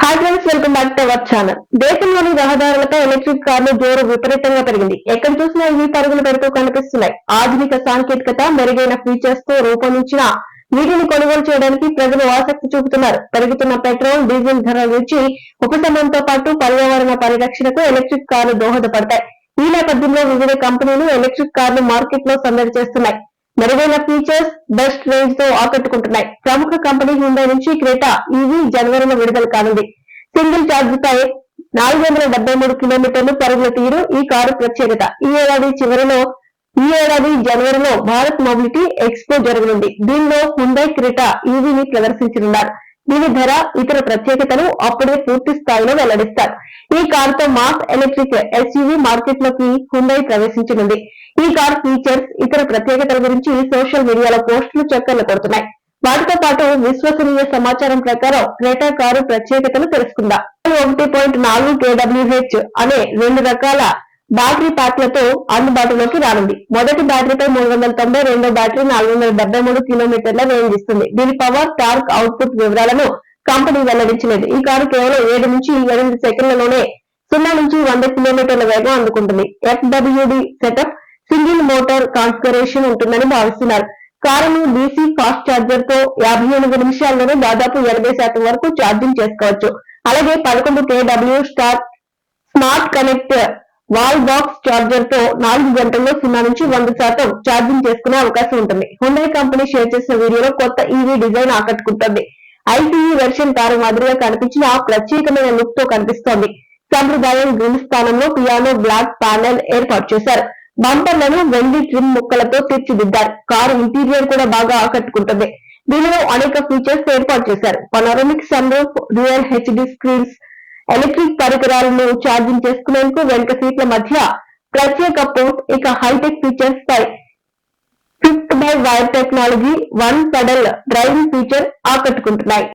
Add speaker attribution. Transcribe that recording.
Speaker 1: Hi friends, welcome back to our channel. దేశంలోని రహదారులపై electric కార్లు జోరు విపరీతంగా పెరిగింది. ఎక్కడ చూసినా ఇవి పరుగులు పెడుతూ కనిపిస్తున్నాయి. ఆధునిక సాంకేతికత, మెరుగైన ఫీచర్స్ తో రూపొందించిన వీటిని కొనుగోలు చేయడానికి ప్రజలు ఆసక్తి చూపుతున్నారు. పెరుగుతున్న పెట్రోల్, డీజిల్ ధరల నుంచి ఉపశమనంతో పాటు పర్యావరణ పరిరక్షణకు ఎలక్ట్రిక్ కార్లు దోహదపడతాయి. ఈ నేపథ్యంలో వివిధ కంపెనీలు ఎలక్ట్రిక్ కార్లు మార్కెట్ లో సందడి చేస్తున్నాయి. మెరుగైన ఫీచర్స్, బెస్ట్ రేంజ్ తో ఆకట్టుకుంటున్నాయి. ప్రముఖ కంపెనీ హ్యుండై నుంచి క్రెటా ఈవీ జనవరిలో విడుదల కానుంది. సింగిల్ ఛార్జ్ పై 473 కిలోమీటర్లు పరుగుల తీరు ఈ కారు ప్రత్యేకత. ఈ ఏడాది జనవరిలో భారత్ మొబిలిటీ ఎక్స్పో జరగనుంది. దీనిలో హ్యుండై క్రెటా ఈవీని ప్రదర్శించనున్నారు. దీని ధర, ఇతర ప్రత్యేకతలు అప్పుడే పూర్తి స్థాయిలో వెల్లడిస్తారు. ఈ కారుతో మాస్ ఎలక్ట్రిక్ ఎస్యూవీ మార్కెట్ లోకి హ్యుండై ప్రవేశించనుంది. ఈ కార్ ఫీచర్స్, ఇతర ప్రత్యేకతల గురించి సోషల్ మీడియాలో పోస్టులు చక్కర్లు కొడుతున్నాయి. వాటితో పాటు విశ్వసనీయ సమాచారం ప్రకారం క్రెటా కారు ప్రత్యేకతలు తెలుసుకుందాం. 1.4 kWh అనే 2 రకాల బ్యాటరీ ప్యాక్లతో అందుబాటులోకి రానుంది. మొదటి బ్యాటరీపై 390, రెండో బ్యాటరీ 473 కిలోమీటర్ల రేంజ్ ఇస్తుంది. దీని పవర్, టార్క్ అవుట్పుట్ వివరాలను కంపెనీ వెల్లడించలేదు. ఈ కారు కేవలం 7 నుంచి 8 సెకండ్లలోనే 0 నుంచి 100 కిలోమీటర్ల వేగం అందుకుంటుంది. FWD setup, single motor configuration ఉంటుందని భావిస్తున్నారు. కారును డీసీ ఫాస్ట్ ఛార్జర్ తో 58 నిమిషాల్లోనే దాదాపు 80% వరకు ఛార్జింగ్ చేసుకోవచ్చు. అలాగే 11 kW smart connect wall box charger తో 4 గంటల్లో 0 నుంచి 100% ఛార్జింగ్ చేసుకునే అవకాశం ఉంటుంది. హ్యుండై కంపెనీ షేర్ చేసిన వీడియోలో కొత్త ఈవీ డిజైన్ ఆకట్టుకుంటుంది. ఐసీఈ వెర్షన్ కారు మాదిరిగా కనిపించిన ప్రత్యేకమైన లుక్ తో కనిపిస్తోంది. సంప్రదాయం గ్రిల్ స్థానంలో పియానో బ్లాక్ ప్యానెల్ ఏర్పాటు చేశారు. బంపర్లను వెండి ట్రిమ్ ముక్కలతో తీర్చిదిద్దారు. కారు ఇంటీరియర్ కూడా బాగా ఆకట్టుకుంటుంది. దీనిలో అనేక ఫీచర్స్ ఏర్పాటు చేశారు. Panoramic sun roof, dual HD screens, electric పరికరాలను ఛార్జింగ్ చేసుకునేందుకు వెనుక సీట్ల మధ్య ప్రత్యేక పోర్ట్, ఇక హైటెక్ ఫీచర్స్ పై 5 by wire technology, 1 pedal driving feature ఆకట్టుకుంటున్నాయి.